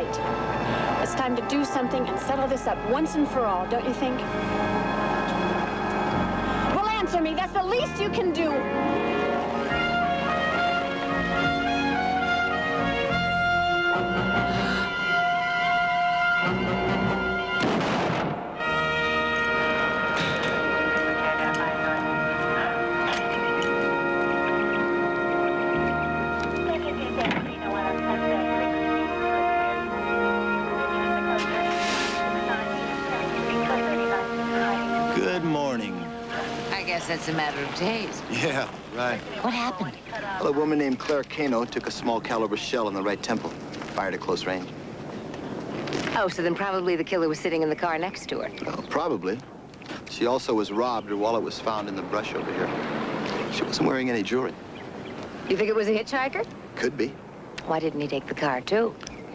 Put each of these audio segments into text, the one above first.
right. It's time to do something and settle this up once and for all, don't you think? Well, answer me. That's the least you can do. Good morning. I guess that's a matter of taste. Yeah, right. What happened? Well, a woman named Claire Kano took a small caliber shell in the right temple, fired at close range. Oh, so then probably the killer was sitting in the car next to her. Well, probably. She also was robbed. Her wallet was found in the brush over here. She wasn't wearing any jewelry. You think it was a hitchhiker? Could be. Why didn't he take the car, too?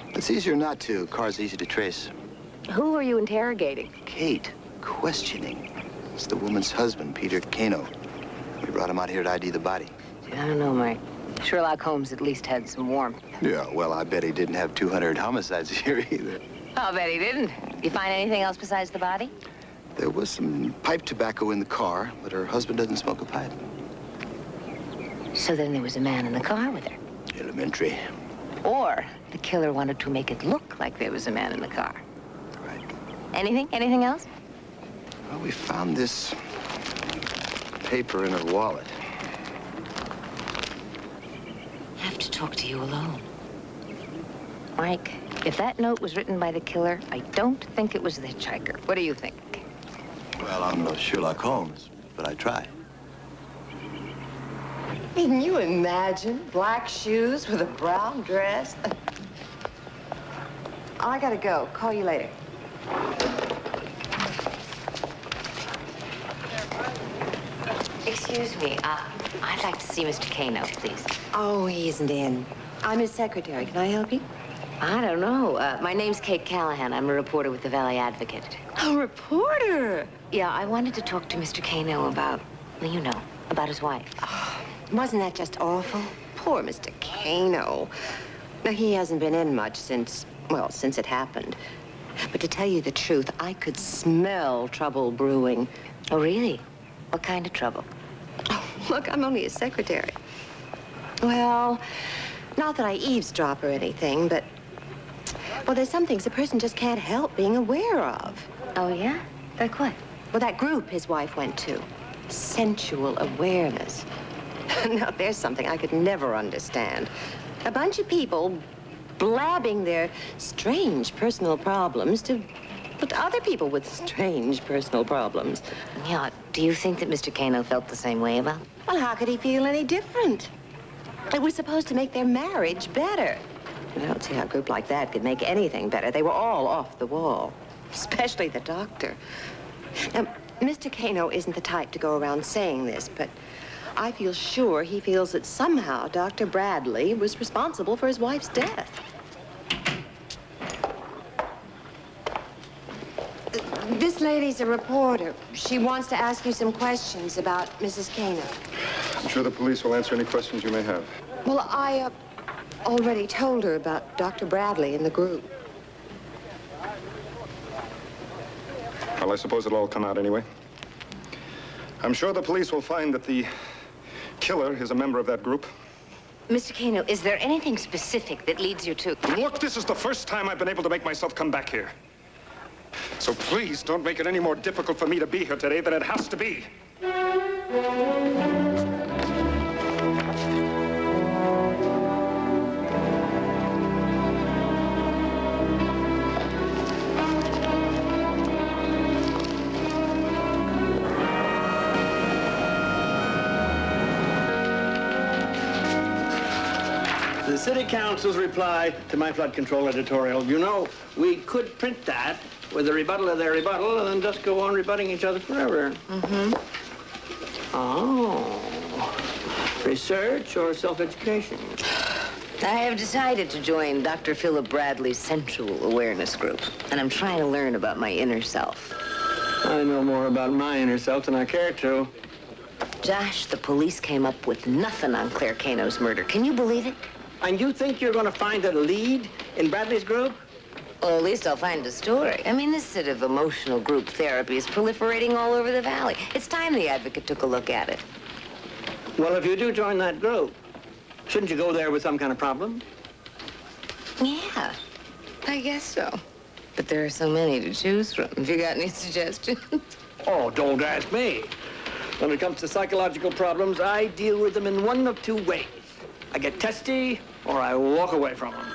It's easier not to. Car's easy to trace. Who are you interrogating? Kate, questioning. It's the woman's husband, Peter Kano. We brought him out here to ID the body. I don't know, Mike. Sherlock Holmes at least had some warmth. Yeah, well, I bet he didn't have 200 homicides here either. I'll bet he didn't. You find anything else besides the body? There was some pipe tobacco in the car, but her husband doesn't smoke a pipe. So then there was a man in the car with her. Elementary. Or the killer wanted to make it look like there was a man in the car. Right. Anything? Anything else? Well, we found this paper in her wallet. I have to talk to you alone. Mike, if that note was written by the killer, I don't think it was the hitchhiker. What do you think? Well, I'm no Sherlock Holmes, but I try. Can you imagine black shoes with a brown dress? I gotta go. Call you later. Excuse me, I'd like to see Mr. Kano, please. Oh, he isn't in. I'm his secretary. Can I help you? I don't know. My name's Kate Callahan. I'm a reporter with the Valley Advocate. A reporter? Yeah, I wanted to talk to Mr. Kano about, well, you know, about his wife. Oh, wasn't that just awful? Poor Mr. Kano. Now, he hasn't been in much since it happened. But to tell you the truth, I could smell trouble brewing. Oh, really? What kind of trouble? Oh, look, I'm only his secretary. Well, not that I eavesdrop or anything, but, well, there's some things a person just can't help being aware of. Oh, yeah? Like what? Well, that group his wife went to. Sensual awareness. Now, there's something I could never understand. A bunch of people blabbing their strange personal problems to other people with strange personal problems. Yeah, do you think that Mr. Kano felt the same way about it? Well, how could he feel any different? It was supposed to make their marriage better. I don't see how a group like that could make anything better. They were all off the wall, especially the doctor. Now, Mr. Kano isn't the type to go around saying this, but I feel sure he feels that somehow Dr. Bradley was responsible for his wife's death. This lady's a reporter. She wants to ask you some questions about Mrs. Kano. I'm sure the police will answer any questions you may have. Well, I already told her about Dr. Bradley and the group. Well, I suppose it'll all come out anyway. I'm sure the police will find that the killer is a member of that group. Mr. Kano, is there anything specific that leads you to... Look, this is the first time I've been able to make myself come back here. So please don't make it any more difficult for me to be here today than it has to be. The City Council's reply to my flood control editorial. You know, we could print that with a rebuttal of their rebuttal and then just go on rebutting each other forever. Mm-hmm. Oh. Research or self-education? I have decided to join Dr. Philip Bradley's Sensual Awareness Group, and I'm trying to learn about my inner self. I know more about my inner self than I care to. Josh, the police came up with nothing on Claire Kano's murder. Can you believe it? And you think you're going to find a lead in Bradley's group? Well, at least I'll find a story. I mean, this sort of emotional group therapy is proliferating all over the valley. It's time the Advocate took a look at it. Well, if you do join that group, shouldn't you go there with some kind of problem? Yeah, I guess so. But there are so many to choose from. Have you got any suggestions? Oh, don't ask me. When it comes to psychological problems, I deal with them in one of two ways. I get testy, or I walk away from them.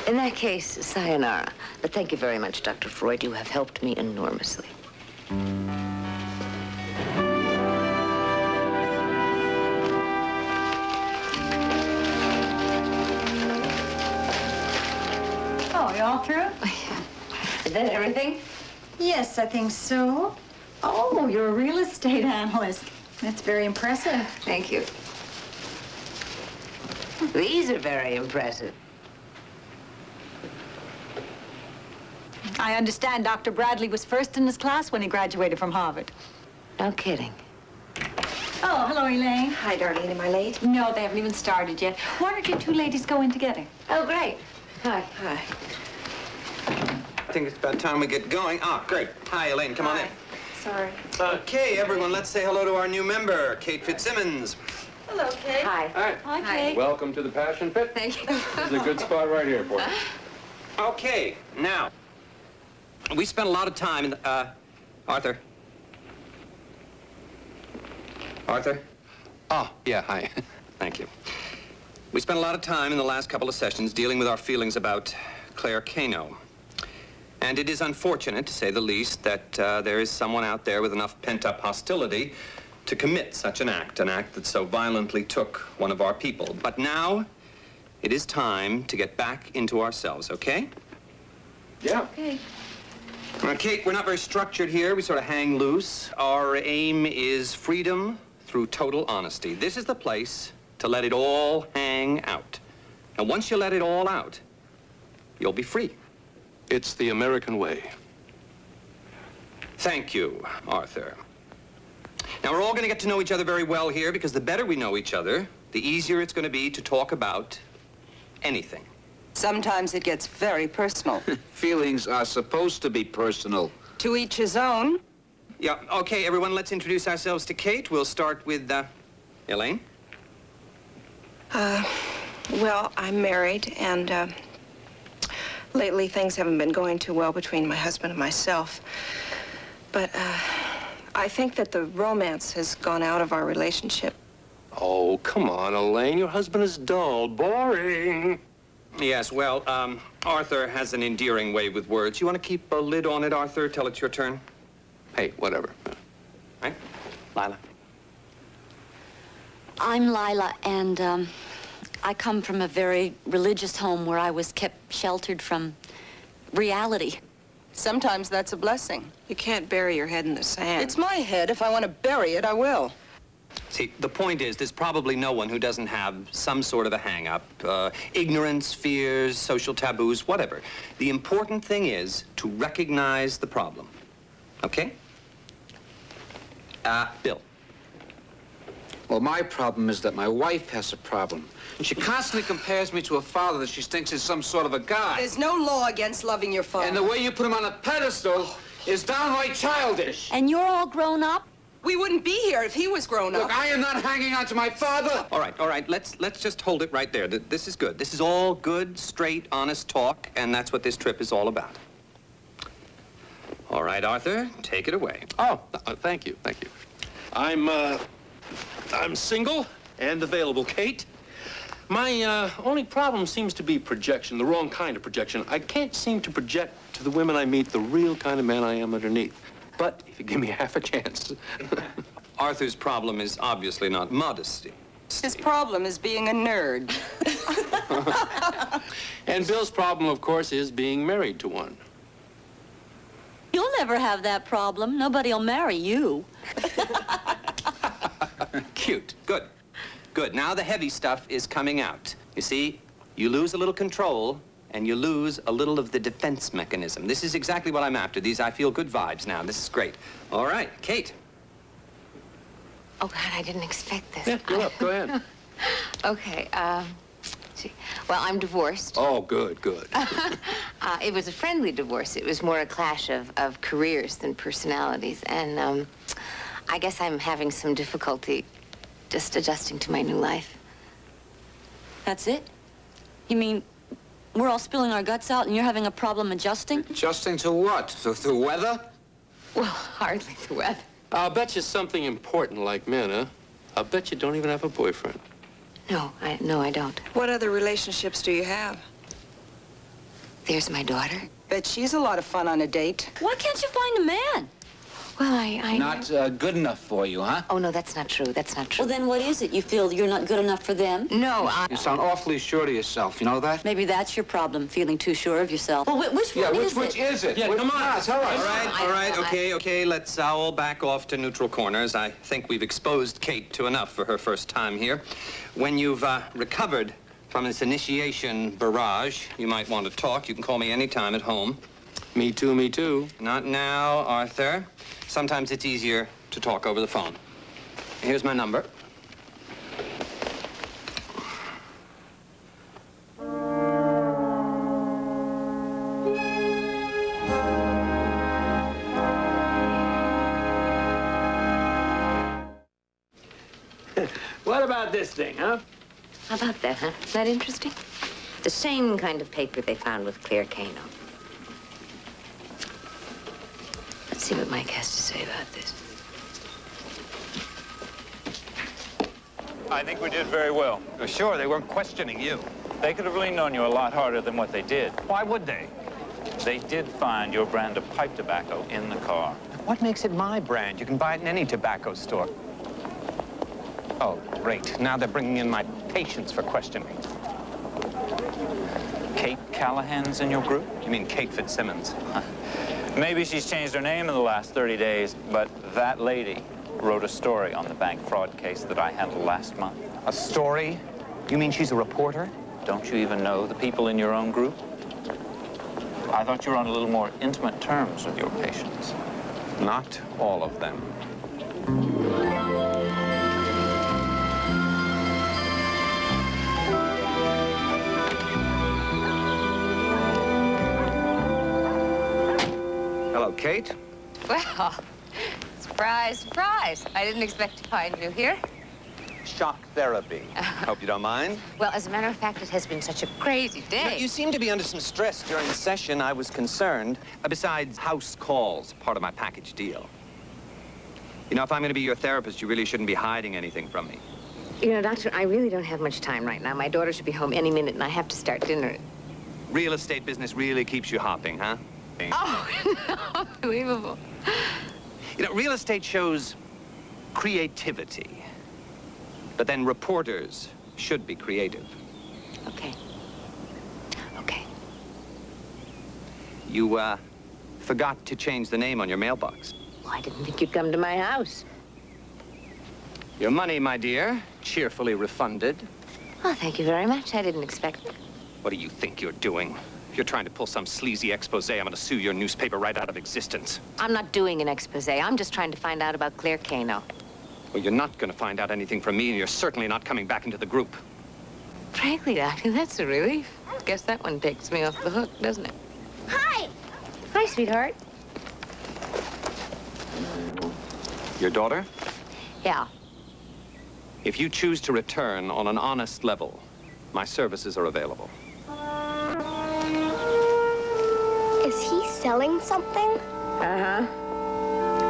In that case, sayonara. But thank you very much, Dr. Freud. You have helped me enormously. Oh, you all through? Is that everything? Yes, I think so. Oh, you're a real estate analyst. That's very impressive. Thank you. These are very impressive. I understand Dr. Bradley was first in his class when he graduated from Harvard. No kidding. Oh, hello, Elaine. Hi, Darlene. Am I late? No, they haven't even started yet. Why don't you two ladies go in together? Oh, great. Hi. Hi. I think it's about time we get going. Ah, great. Hi, Elaine. Come on in. Sorry. Okay, everyone, let's say hello to our new member, Kate Fitzsimmons. Hello, Kate. Hi. Hi. Hi, Kate. Welcome to the Passion Pit. Thank you. This is a good spot right here for you. Okay, now, we spent a lot of time in the, Arthur. Arthur? Oh, yeah, hi. Thank you. We spent a lot of time in the last couple of sessions dealing with our feelings about Claire Kano. And it is unfortunate, to say the least, that there is someone out there with enough pent-up hostility to commit such an act that so violently took one of our people. But now, it is time to get back into ourselves, okay? Yeah. Okay. Kate, we're not very structured here. We sort of hang loose. Our aim is freedom through total honesty. This is the place to let it all hang out. And once you let it all out, you'll be free. It's the American way. Thank you, Arthur. Now, we're all going to get to know each other very well here, because the better we know each other, the easier it's going to be to talk about anything. Sometimes it gets very personal. Feelings are supposed to be personal. To each his own. Yeah, okay, everyone, let's introduce ourselves to Kate. We'll start with, Elaine. Well, I'm married, and, lately things haven't been going too well between my husband and myself. But, I think that the romance has gone out of our relationship. Oh, come on, Elaine. Your husband is dull, boring. Yes, well, Arthur has an endearing way with words. You want to keep a lid on it, Arthur, till it's your turn? Hey, whatever. Right? Lila. I'm Lila, and I come from a very religious home where I was kept sheltered from reality. Sometimes that's a blessing. You can't bury your head in the sand. It's my head. If I want to bury it, I will. See, the point is, there's probably no one who doesn't have some sort of a hang-up. Ignorance, fears, social taboos, whatever. The important thing is to recognize the problem. Okay? Bill. Well, my problem is that my wife has a problem. She constantly compares me to a father that she thinks is some sort of a god. There's no law against loving your father. And the way you put him on a pedestal is downright childish. And you're all grown up? We wouldn't be here if he was grown up. Look, I am not hanging on to my father. All right. Let's just hold it right there. This is good. This is all good, straight, honest talk, and that's what this trip is all about. All right, Arthur, take it away. Oh, thank you. I'm single and available, Kate. My only problem seems to be projection, the wrong kind of projection. I can't seem to project to the women I meet the real kind of man I am underneath. But if you give me half a chance. Arthur's problem is obviously not modesty. His problem is being a nerd. And Bill's problem, of course, is being married to one. You'll never have that problem. Nobody'll marry you. Cute. Good. Good. Now the heavy stuff is coming out. You see, you lose a little control, and you lose a little of the defense mechanism. This is exactly what I'm after. I feel good vibes now. This is great. All right, Kate. Oh, God, I didn't expect this. Yeah, go up. Go ahead. Okay, gee. Well, I'm divorced. Oh, good, good. It was a friendly divorce. It was more a clash of careers than personalities. And I guess I'm having some difficulty just adjusting to my new life. That's it? You mean we're all spilling our guts out and you're having a problem adjusting? Adjusting to what? To the weather? Well, hardly the weather. I'll bet you something important like men, huh? I'll bet you don't even have a boyfriend. No, I don't. What other relationships do you have? There's my daughter. Bet she's a lot of fun on a date. Why can't you find a man? Well, I... Not good enough for you, huh? Oh, no, that's not true. That's not true. Well, then what is it? You feel you're not good enough for them? No, You sound awfully sure of yourself, you know that? Maybe that's your problem, feeling too sure of yourself. Well, which one is it? Which is it? Yeah, come on. Tell us. All right, okay. Let's all back off to neutral corners. I think we've exposed Kate to enough for her first time here. When you've recovered from this initiation barrage, you might want to talk. You can call me anytime at home. Me too, me too. Not now, Arthur. Sometimes it's easier to talk over the phone. Here's my number. What about this thing, huh? How about that, huh? Isn't that interesting? The same kind of paper they found with Claire Kano. Let's see what Mike has to say about this. I think we did very well. Sure, they weren't questioning you. They could have leaned on you a lot harder than what they did. Why would they? They did find your brand of pipe tobacco in the car. What makes it my brand? You can buy it in any tobacco store. Oh, great. Now they're bringing in my patients for questioning. Kate Callahan's in your group? You mean Kate Fitzsimmons? Maybe she's changed her name in the last 30 days, but that lady wrote a story on the bank fraud case that I handled last month. A story? You mean she's a reporter? Don't you even know the people in your own group? I thought you were on a little more intimate terms with your patients. Not all of them. Hello, Kate. Well, surprise, surprise. I didn't expect to find you here. Shock therapy. Hope you don't mind. Well, as a matter of fact, it has been such a crazy day. You seem to be under some stress during the session. I was concerned. Besides, house calls, part of my package deal. You know, if I'm going to be your therapist, you really shouldn't be hiding anything from me. You know, Doctor, I really don't have much time right now. My daughter should be home any minute, and I have to start dinner. Real estate business really keeps you hopping, huh? Oh, unbelievable. You know, real estate shows creativity. But then reporters should be creative. Okay. Okay. You, forgot to change the name on your mailbox. Well, I didn't think you'd come to my house. Your money, my dear, cheerfully refunded. Oh, thank you very much. I didn't expect it. What do you think you're doing? If you're trying to pull some sleazy expose, I'm going to sue your newspaper right out of existence. I'm not doing an expose. I'm just trying to find out about Claire Kano. Well, you're not going to find out anything from me, and you're certainly not coming back into the group. Frankly, Doctor, that's a relief. Guess that one takes me off the hook, doesn't it? Hi. Hi, sweetheart. Your daughter? Yeah. If you choose to return on an honest level, my services are available. Is he selling something? Uh-huh.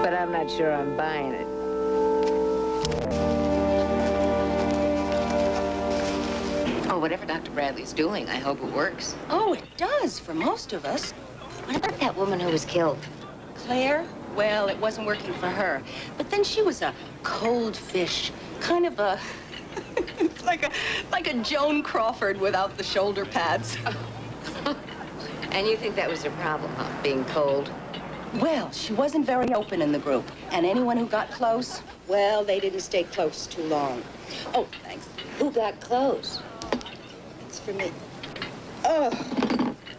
But I'm not sure I'm buying it. Oh, whatever Dr. Bradley's doing, I hope it works. Oh, it does for most of us. What about that woman who was killed? Claire? Well, it wasn't working for her. But then she was a cold fish, kind of a like a Joan Crawford without the shoulder pads. And you think that was her problem, huh? Being cold? Well, she wasn't very open in the group. And anyone who got close, well, they didn't stay close too long. Oh, thanks. Who got close? It's for me. Oh,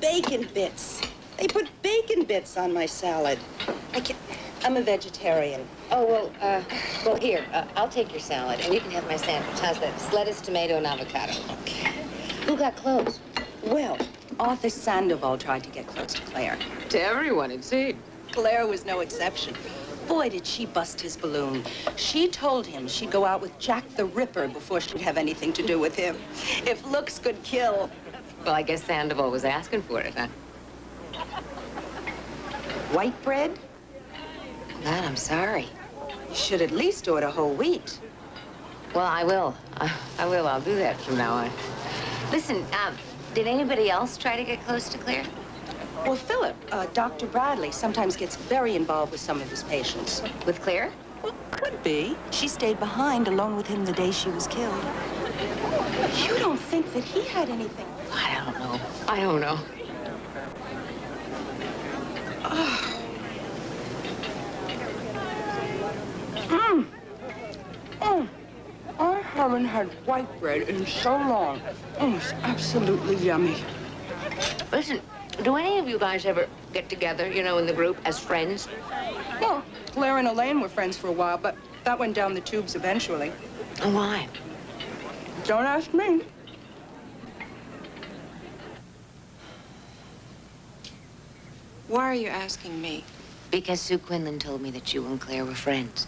bacon bits. They put bacon bits on my salad. I'm a vegetarian. Oh, well, here, I'll take your salad, and you can have my sandwich. How's that? It's lettuce, tomato, and avocado. Okay. Who got close? Well, Arthur Sandoval tried to get close to Claire. To everyone, it seemed. Claire was no exception. Boy, did she bust his balloon. She told him she'd go out with Jack the Ripper before she'd have anything to do with him. If looks could kill. Well, I guess Sandoval was asking for it, huh? White bread? God, I'm sorry. You should at least order whole wheat. Well, I will. I will. I'll do that from now on. Listen, did anybody else try to get close to Claire? Well, Philip, Dr. Bradley sometimes gets very involved with some of his patients. With Claire? Well, could be. She stayed behind alone with him the day she was killed. You don't think that he had anything? I don't know. I don't know. I haven't had white bread in so long. It's absolutely yummy. Listen, do any of you guys ever get together, you know, in the group as friends? Well, Claire and Elaine were friends for a while, but that went down the tubes eventually. Why? Don't ask me. Why are you asking me? Because Sue Quinlan told me that you and Claire were friends.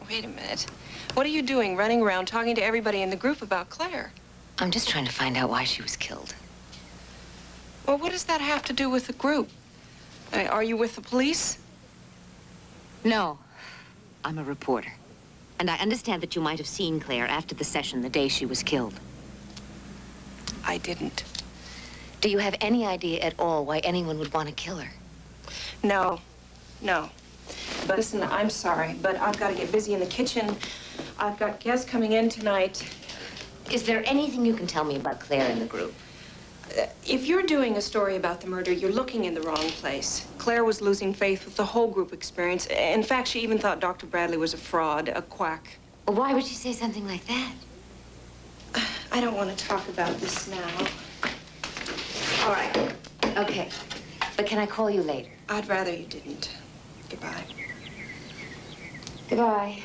Wait a minute. What are you doing, running around talking to everybody in the group about Claire? I'm just trying to find out why she was killed. Well, what does that have to do with the group? Are you with the police? No. I'm a reporter. And I understand that you might have seen Claire after the session the day she was killed. I didn't. Do you have any idea at all why anyone would want to kill her? No. No. But listen, I'm sorry, but I've got to get busy in the kitchen. I've got guests coming in tonight. Is there anything you can tell me about Claire in the group? If you're doing a story about the murder, you're looking in the wrong place. Claire was losing faith with the whole group experience. In fact, she even thought Dr. Bradley was a fraud, a quack. Well, why would she say something like that? I don't want to talk about this now. All right. Okay. But can I call you later? I'd rather you didn't. Goodbye. Goodbye.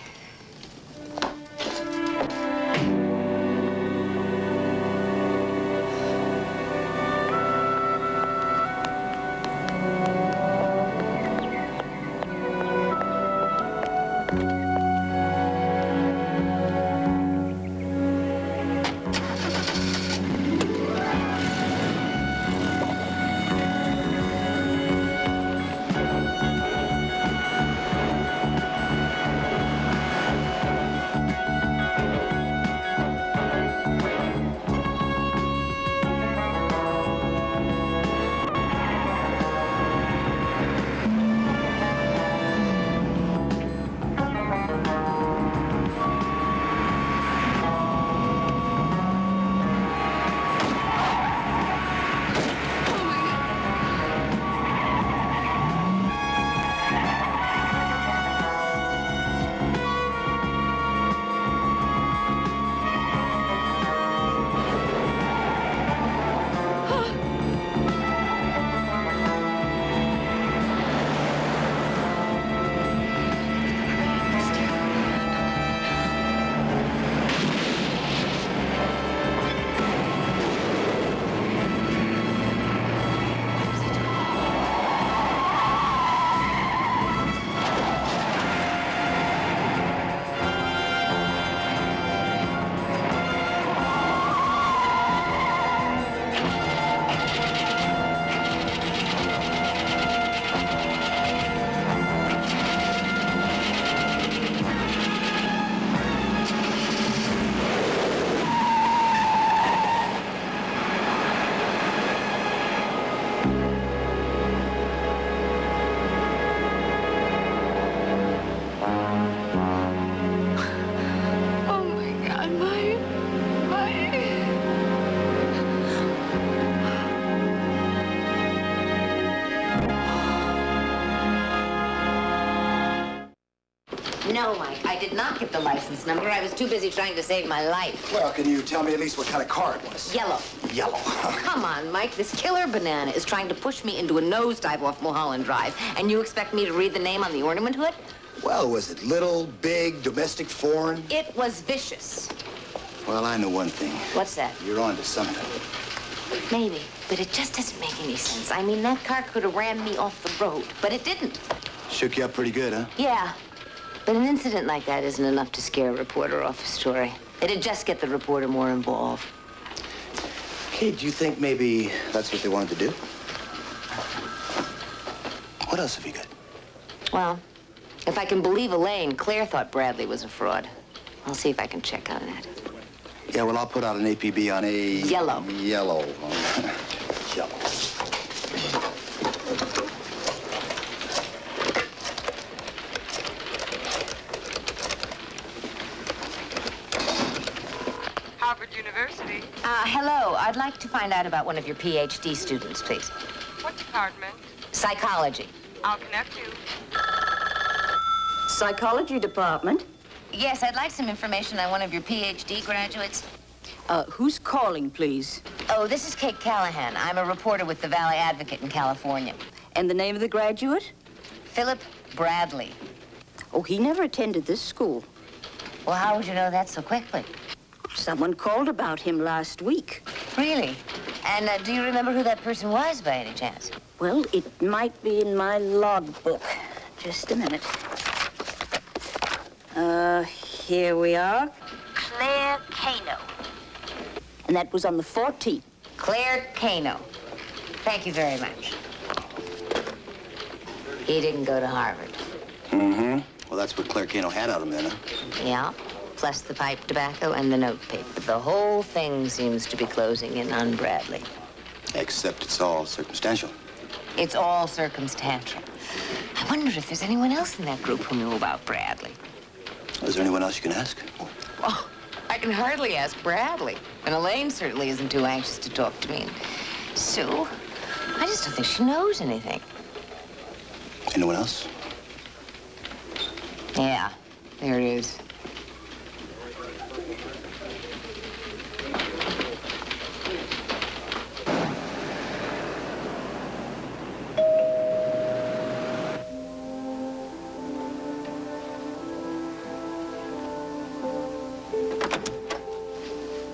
No, Mike, I did not get the license number. I was too busy trying to save my life. Well, can you tell me at least what kind of car it was? Yellow. Yellow. Come on, Mike. This killer banana is trying to push me into a nosedive off Mulholland Drive, and you expect me to read the name on the ornament hood? Well, was it little, big, domestic, foreign? It was vicious. Well, I know one thing. What's that? You're on to something. Maybe, but it just doesn't make any sense. I mean, that car could have ran me off the road, but it didn't. Shook you up pretty good, huh? Yeah, but an incident like that isn't enough to scare a reporter off a story. It'd just get the reporter more involved. Kate, do you think maybe that's what they wanted to do? What else have you got? Well, if I can believe Elaine, Claire thought Bradley was a fraud. I'll see if I can check on that. Yeah, well, I'll put out an APB on a... Yellow. Yellow. Yellow. Harvard University. Hello. I'd like to find out about one of your PhD students, please. What department? Psychology. I'll connect you. Psychology department? Yes, I'd like some information on one of your PhD graduates. Who's calling, please? Oh, this is Kate Callahan. I'm a reporter with the Valley Advocate in California. And the name of the graduate? Philip Bradley. Oh, he never attended this school. Well, how would you know that so quickly? Someone called about him last week. Really? And do you remember who that person was by any chance? Well, it might be in my logbook. Just a minute. Here we are. Claire Kano. And that was on the 14th. Claire Kano. Thank you very much. He didn't go to Harvard. Mm-hmm. Well, that's what Claire Kano had out of him then, huh? Yeah, plus the pipe tobacco and the note paper. The whole thing seems to be closing in on Bradley. Except it's all circumstantial. It's all circumstantial. I wonder if there's anyone else in that group who knew about Bradley. Is there anyone else you can ask? Well, I can hardly ask Bradley. And Elaine certainly isn't too anxious to talk to me. And Sue, I just don't think she knows anything. Anyone else? Yeah, there it is.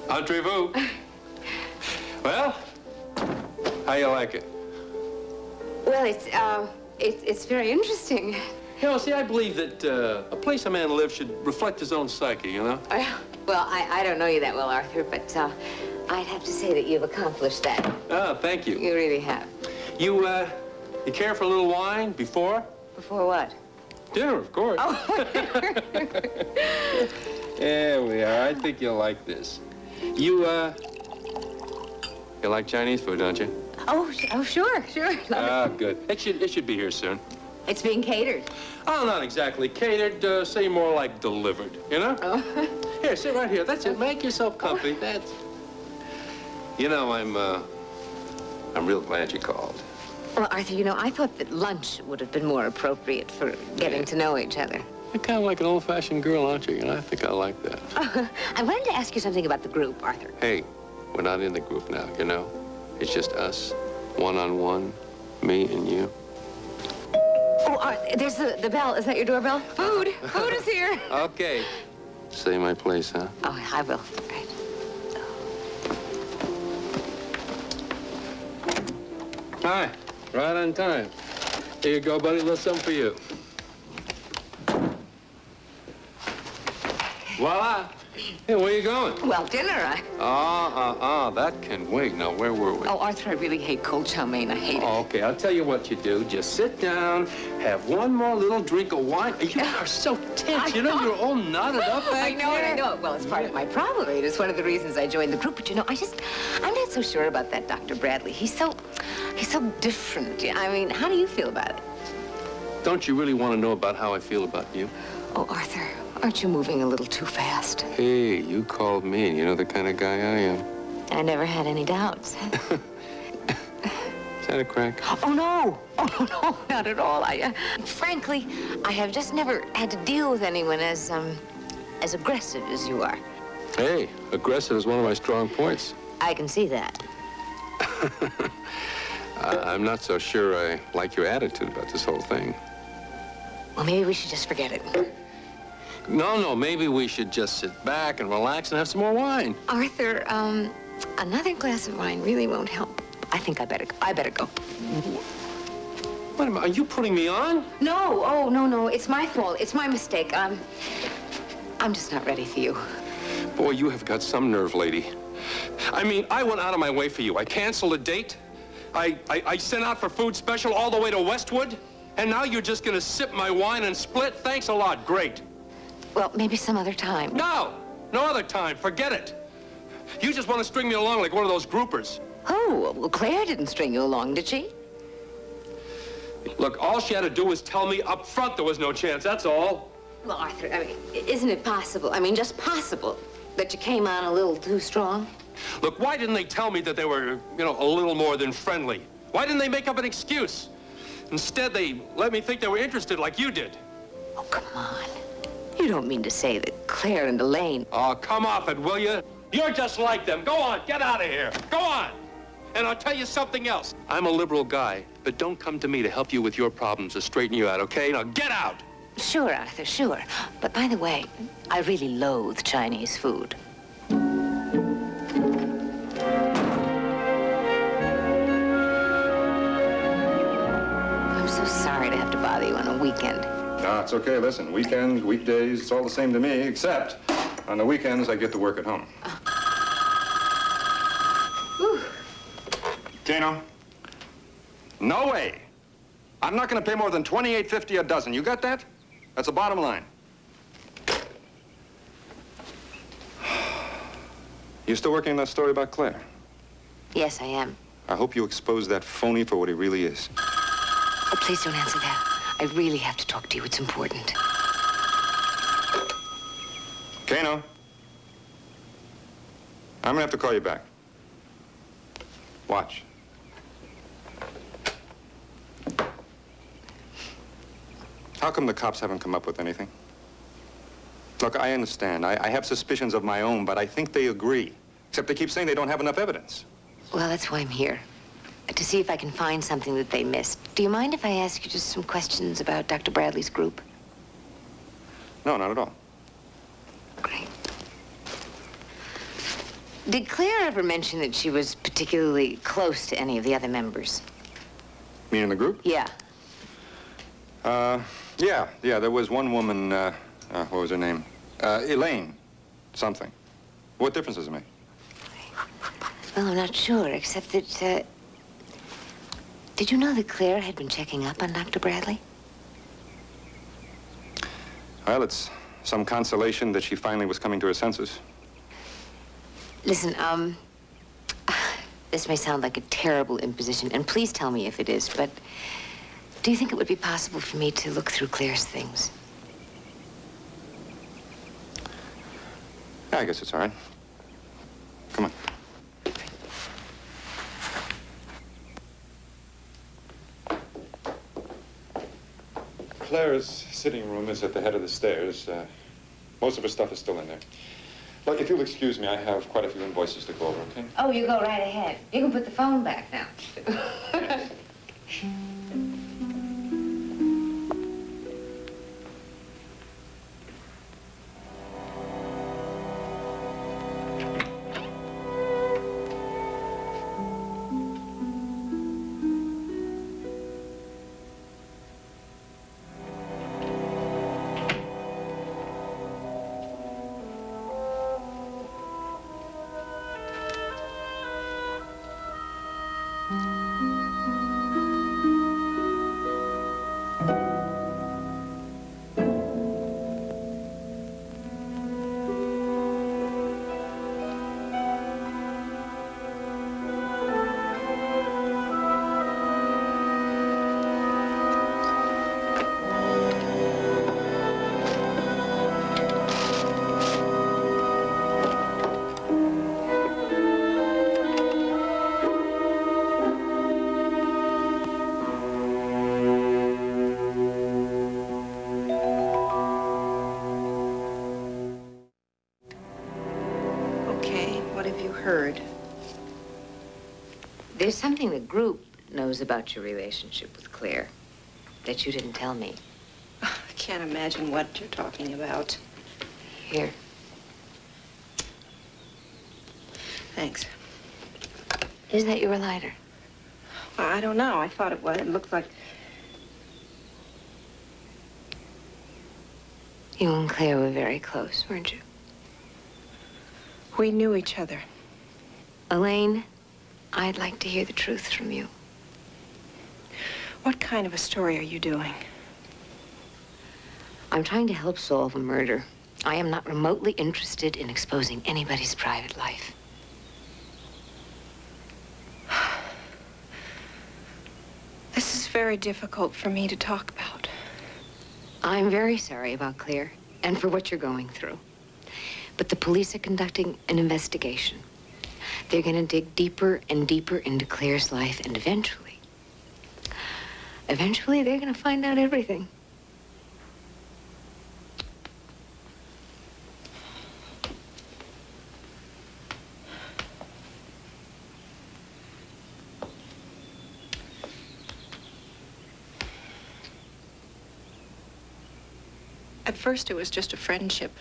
Entrez-vous. Well, how you like it? Well, it's very interesting. You know, see, I believe that a place a man lives should reflect his own psyche, you know? Well, I don't know you that well, Arthur, but I'd have to say that you've accomplished that. Oh, thank you. You really have. You care for a little wine before? Before what? Dinner, of course. Oh. There we are. I think you'll like this. You like Chinese food, don't you? Oh, sure. Ah, good. It should be here soon. It's being catered. Oh, not exactly catered. Say more like delivered, you know? Oh. Here, sit right here. That's it. Make yourself comfy. That's... You know, I'm real glad you called. Well, Arthur, you know, I thought that lunch would have been more appropriate for getting to know each other. You're kind of like an old-fashioned girl, aren't you? You know, I think I like that. I wanted to ask you something about the group, Arthur. Hey, we're not in the group now, you know? It's just us, one-on-one, me and you. Oh, Arthur, there's the bell. Is that your doorbell? Food is here. Okay. Say my place, huh? Oh, I will. Right. Hi. Right on time. Here you go, buddy. A little something for you. Voila. Hey, where you going? Well, dinner, That can wait. Now, where were we? Oh, Arthur, I really hate cold chow mein. I hate it. Okay, I'll tell you what you do. Just sit down, have one more little drink of wine. You are so tense. You know, you're all knotted up back I know it. Well, it's part of my problem. It is one of the reasons I joined the group. But, you know, I'm not so sure about that Dr. Bradley. He's so different. I mean, how do you feel about it? Don't you really want to know about how I feel about you? Oh, Arthur, aren't you moving a little too fast? Hey, you called me, and you know the kind of guy I am. I never had any doubts. Is that a crack? Oh, no, not at all. Frankly, I have just never had to deal with anyone as aggressive as you are. Hey, aggressive is one of my strong points. I can see that. I'm not so sure I like your attitude about this whole thing. Well, maybe we should just forget it. No, maybe we should just sit back and relax and have some more wine. Arthur, another glass of wine really won't help. I think I better go. Wait a minute, are you putting me on? No, oh, no. It's my fault. It's my mistake. I'm just not ready for you. Boy, you have got some nerve, lady. I mean, I went out of my way for you. I canceled a date. I sent out for food special all the way to Westwood. And now you're just gonna sip my wine and split? Thanks a lot, great. Well, maybe some other time. No other time, forget it. You just want to string me along like one of those groupers. Oh, well, Claire didn't string you along, did she? Look, all she had to do was tell me up front there was no chance, that's all. Well, Arthur, I mean, isn't it possible, just possible, that you came on a little too strong? Look, why didn't they tell me that they were, a little more than friendly? Why didn't they make up an excuse? Instead, they let me think they were interested like you did. Oh, come on. You don't mean to say that Claire and Elaine... Oh, come off it, will you? You're just like them. Go on, get out of here. Go on. And I'll tell you something else. I'm a liberal guy, but don't come to me to help you with your problems or straighten you out, okay? Now get out. Sure, Arthur, sure. But by the way, I really loathe Chinese food. I'm so sorry to have to bother you on a weekend. No, it's okay. Listen, weekends, weekdays, it's all the same to me, except on the weekends, I get to work at home. Kano? No way. I'm not going to pay more than $28.50 a dozen. You got that? That's the bottom line. You still working on that story about Claire? Yes, I am. I hope you expose that phony for what he really is. Oh, please don't answer that. I really have to talk to you. It's important. Kano? I'm gonna have to call you back. Watch. How come the cops haven't come up with anything? Look, I understand. I have suspicions of my own, but I think they agree. Except they keep saying they don't have enough evidence. Well, that's why I'm here. To see if I can find something that they missed. Do you mind if I ask you just some questions about Dr. Bradley's group? No, not at all. Great. Did Claire ever mention that she was particularly close to any of the other members? Meaning the group? Yeah. Yeah, there was one woman, what was her name? Elaine, something. What difference does it make? Well, I'm not sure, except that, did you know that Claire had been checking up on Dr. Bradley? Well, it's some consolation that she finally was coming to her senses. Listen, this may sound like a terrible imposition, and please tell me if it is, but do you think it would be possible for me to look through Claire's things? Yeah, I guess it's all right. Come on. Claire's sitting room is at the head of the stairs. Most of her stuff is still in there. Look, if you'll excuse me, I have quite a few invoices to go over, okay? Oh, you go right ahead. You can put the phone back now. Yes. There's something the group knows about your relationship with Claire that you didn't tell me. I can't imagine what you're talking about. Here. Thanks. Is that your lighter? I don't know. I thought it was. It looked like... You and Claire were very close, weren't you? We knew each other. Elaine, I'd like to hear the truth from you. What kind of a story are you doing? I'm trying to help solve a murder. I am not remotely interested in exposing anybody's private life. This is very difficult for me to talk about. I'm very sorry about Claire and for what you're going through. But the police are conducting an investigation. They're going to dig deeper and deeper into Claire's life, and eventually, they're going to find out everything. At first, it was just a friendship.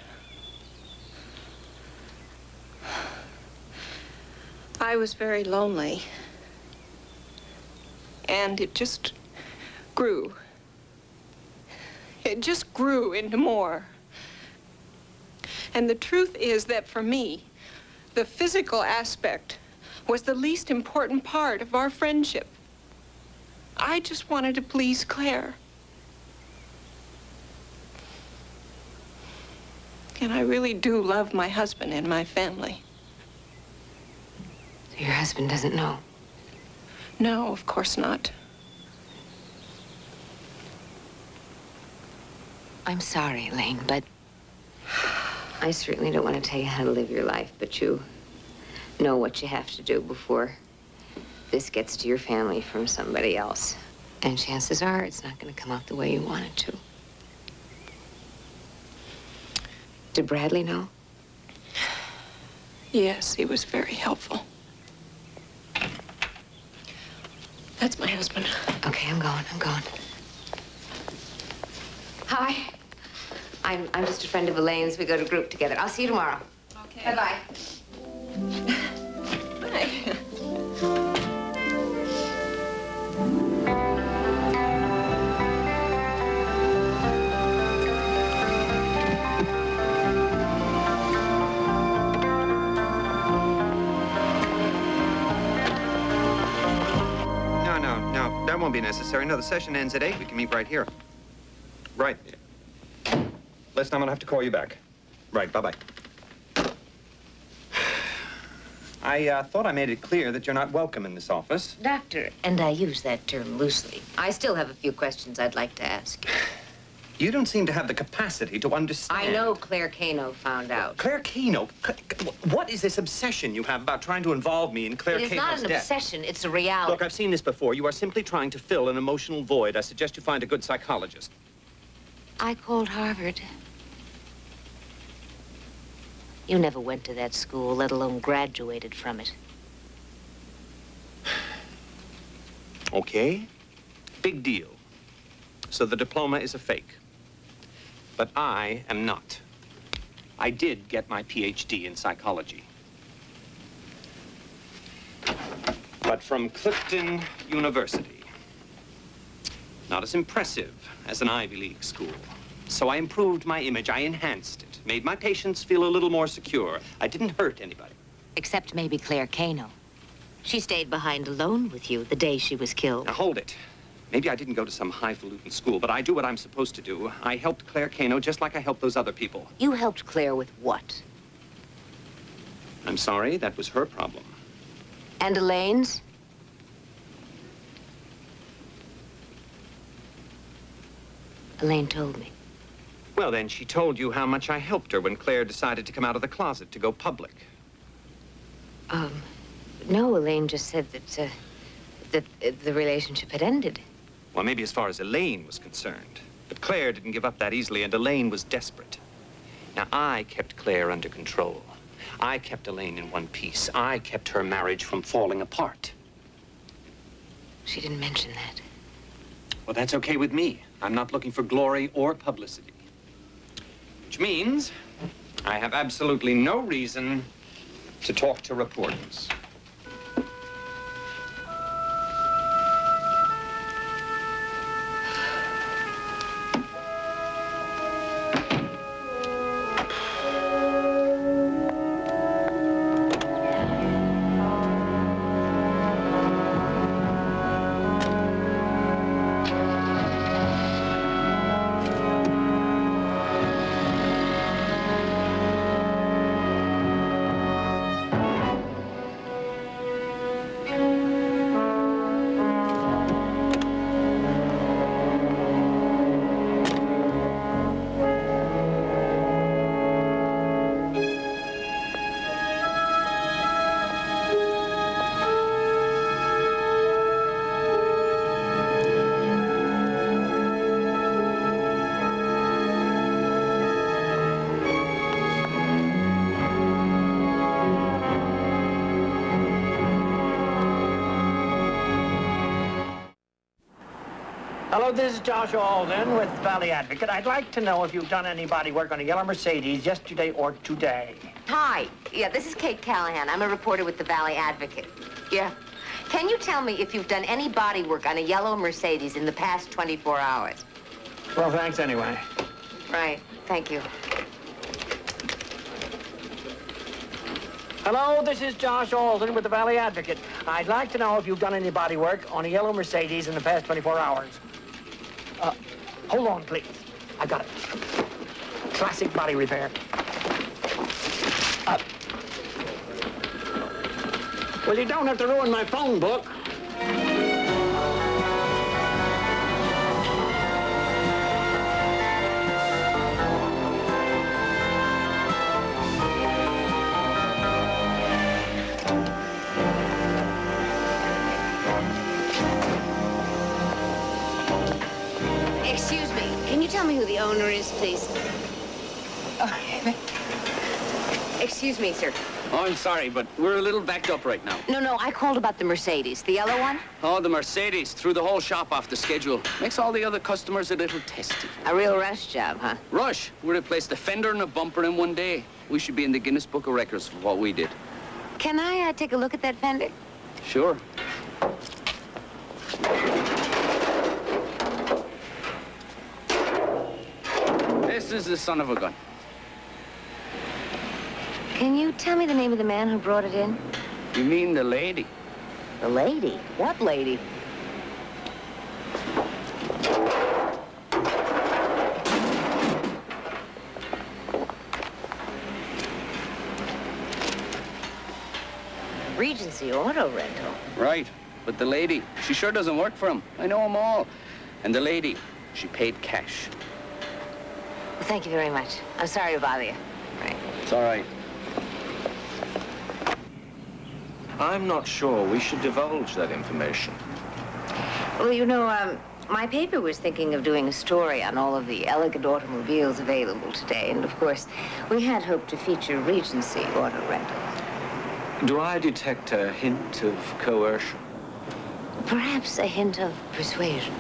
I was very lonely. And it just grew. It just grew into more. And the truth is that for me, the physical aspect was the least important part of our friendship. I just wanted to please Claire. And I really do love my husband and my family. Your husband doesn't know? No, of course not. I'm sorry, Elaine, but I certainly don't want to tell you how to live your life, but you know what you have to do before this gets to your family from somebody else. And chances are it's not going to come out the way you want it to. Did Bradley know? Yes, he was very helpful. That's my husband. Okay, I'm going. Hi. I'm just a friend of Elaine's. We go to group together. I'll see you tomorrow. Okay. Bye-bye. Bye. No, that won't be necessary. No, the session ends at 8. We can meet right here. Right. Listen, I'm gonna have to call you back. Right, bye-bye. I thought I made it clear that you're not welcome in this office. Doctor, and I use that term loosely. I still have a few questions I'd like to ask you. You don't seem to have the capacity to understand. I know Claire Cano found out. Claire Cano? What is this obsession you have about trying to involve me in Claire Cano's death? It's not an obsession, it's a reality. Look, I've seen this before. You are simply trying to fill an emotional void. I suggest you find a good psychologist. I called Harvard. You never went to that school, let alone graduated from it. Okay. Big deal. So the diploma is a fake. But I am not. I did get my PhD in psychology. But from Clifton University. Not as impressive as an Ivy League school. So I improved my image, I enhanced it, made my patients feel a little more secure. I didn't hurt anybody. Except maybe Claire Cano. She stayed behind alone with you the day she was killed. Now hold it. Maybe I didn't go to some highfalutin school, but I do what I'm supposed to do. I helped Claire Cano just like I helped those other people. You helped Claire with what? I'm sorry, that was her problem. And Elaine's? Elaine told me. Well, then, she told you how much I helped her when Claire decided to come out of the closet to go public. No, Elaine just said that the relationship had ended. Well, maybe as far as Elaine was concerned. But Claire didn't give up that easily, and Elaine was desperate. Now, I kept Claire under control. I kept Elaine in one piece. I kept her marriage from falling apart. She didn't mention that. Well, that's okay with me. I'm not looking for glory or publicity. Which means I have absolutely no reason to talk to reporters. Hello, this is Josh Alden with Valley Advocate. I'd like to know if you've done any body work on a yellow Mercedes yesterday or today. Hi. Yeah, this is Kate Callahan. I'm a reporter with the Valley Advocate. Yeah. Can you tell me if you've done any body work on a yellow Mercedes in the past 24 hours? Well, thanks anyway. Right. Thank you. Hello, this is Josh Alden with the Valley Advocate. I'd like to know if you've done any body work on a yellow Mercedes in the past 24 hours. Hold on, please. I got it. Classic body repair. Well, you don't have to ruin my phone book. Excuse me. Can you tell me who the owner is, please? Excuse me, sir. Oh, I'm sorry, but we're a little backed up right now. No, I called about the Mercedes. The yellow one? Oh, the Mercedes threw the whole shop off the schedule. Makes all the other customers a little testy. A real rush job, huh? Rush? We replaced a fender and a bumper in one day. We should be in the Guinness Book of Records for what we did. Can I take a look at that fender? Sure. This is the son of a gun. Can you tell me the name of the man who brought it in? You mean the lady? The lady? What lady? Regency Auto Rental. Right. But the lady, she sure doesn't work for him. I know them all. And the lady, she paid cash. Well, thank you very much. I'm sorry to bother you. Right. It's all right. I'm not sure we should divulge that information. Well, you know, my paper was thinking of doing a story on all of the elegant automobiles available today. And, of course, we had hoped to feature Regency Auto Rental. Do I detect a hint of coercion? Perhaps a hint of persuasion.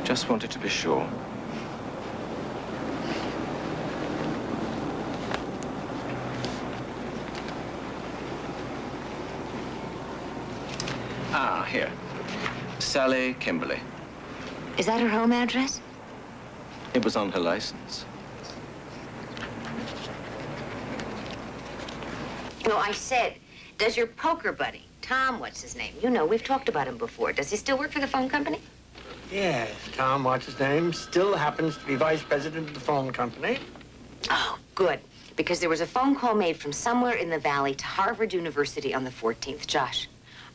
Just wanted to be sure. Ah, here. Sally Kimberly. Is that her home address? It was on her license. No, I said, does your poker buddy, Tom, what's his name? You know, we've talked about him before. Does he still work for the phone company? Yes, Tom, what's his name, still happens to be vice president of the phone company. Oh, good. Because there was a phone call made from somewhere in the valley to Harvard University on the 14th. Josh,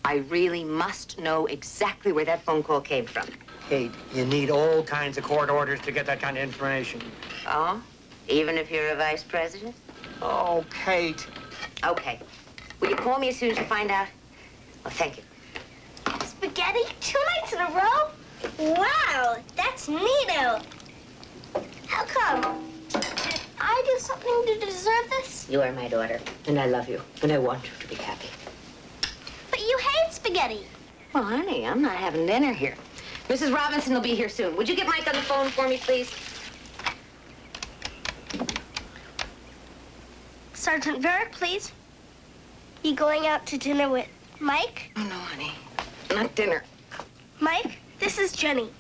I really must know exactly where that phone call came from. Kate, you need all kinds of court orders to get that kind of information. Oh? Even if you're a vice president? Oh, Kate. Okay. Will you call me as soon as you find out? Well, thank you. Spaghetti? 2 nights in a row? Wow, that's neato. How come? Did I do something to deserve this? You are my daughter, and I love you, and I want you to be happy. But you hate spaghetti. Well, honey, I'm not having dinner here. Mrs. Robinson will be here soon. Would you get Mike on the phone for me, please? Sergeant Varick, please. You going out to dinner with Mike? Oh, no, honey. Not dinner. Mike, this is Jenny.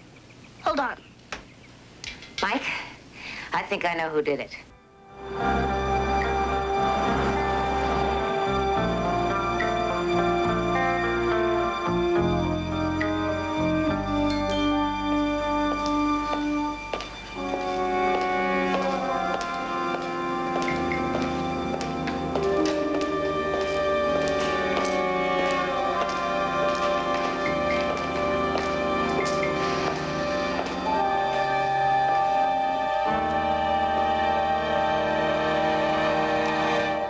Hold on. Mike, I think I know who did it.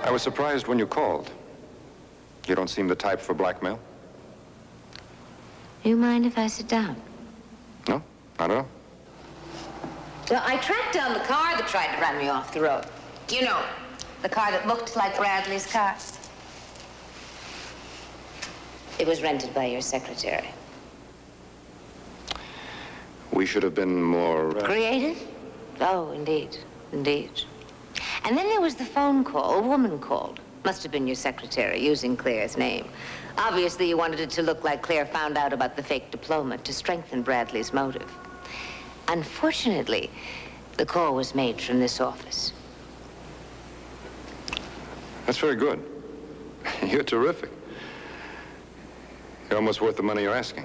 I was surprised when you called. You don't seem the type for blackmail. You mind if I sit down? No, not at all. Well, I tracked down the car that tried to run me off the road. You know, the car that looked like Bradley's car. It was rented by your secretary. We should have been more... Creative? Oh, indeed. Indeed. And then there was the phone call. A woman called. Must have been your secretary, using Claire's name. Obviously, you wanted it to look like Claire found out about the fake diploma to strengthen Bradley's motive. Unfortunately, the call was made from this office. That's very good. You're terrific. You're almost worth the money you're asking.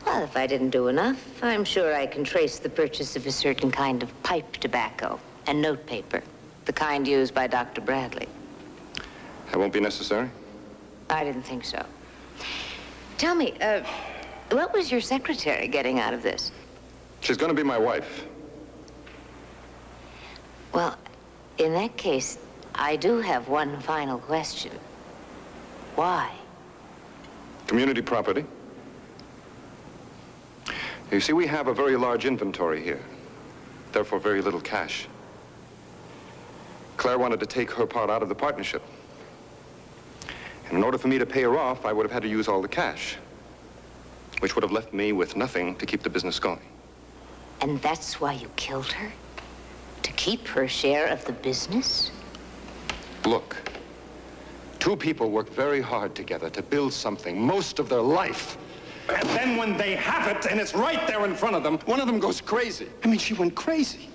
Well, if I didn't do enough, I'm sure I can trace the purchase of a certain kind of pipe tobacco and notepaper, the kind used by Dr. Bradley. That won't be necessary? I didn't think so. Tell me, what was your secretary getting out of this? She's going to be my wife. Well, in that case, I do have one final question. Why? Community property. You see, we have a very large inventory here, therefore very little cash. Claire wanted to take her part out of the partnership. And in order for me to pay her off, I would have had to use all the cash, which would have left me with nothing to keep the business going. And that's why you killed her? To keep her share of the business? Look, two people work very hard together to build something most of their life. And then when they have it, and it's right there in front of them, one of them goes crazy. I mean, she went crazy.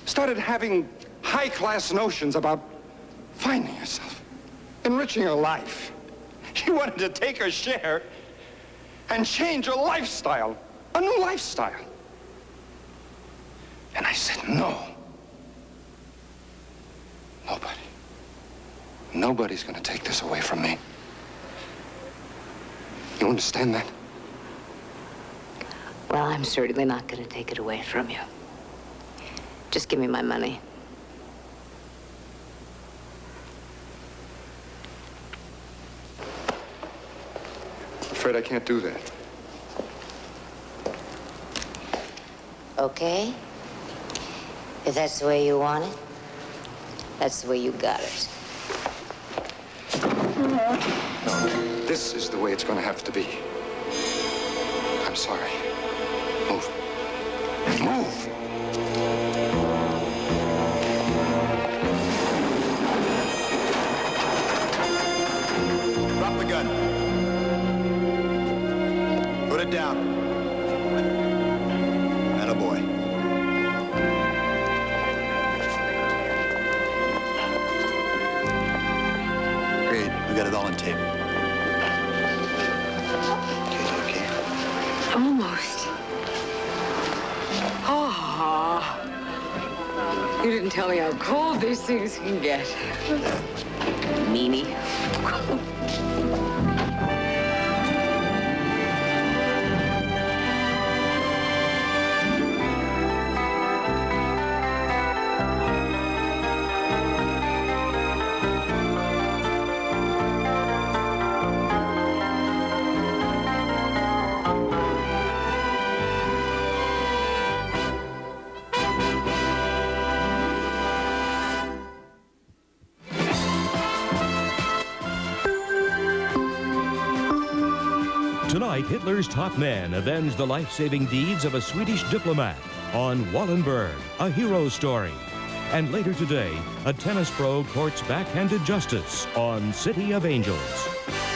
Started having high-class notions about finding herself, enriching her life. She wanted to take her share and change her lifestyle, a new lifestyle. And I said, no. Nobody's gonna take this away from me. You understand that? Well, I'm certainly not going to take it away from you. Just give me my money. I'm afraid I can't do that. Okay? If that's the way you want it, that's the way you got it. No, this is the way it's going to have to be. I'm sorry. Move. Move! Drop the gun. Put it down. Attaboy. Great. We got it all on tape. Almost. Oh, you didn't tell me how cold these things can get. Meanie. Tonight, Hitler's top men avenge the life-saving deeds of a Swedish diplomat on Wallenberg, a hero story. And later today, a tennis pro courts backhanded justice on City of Angels.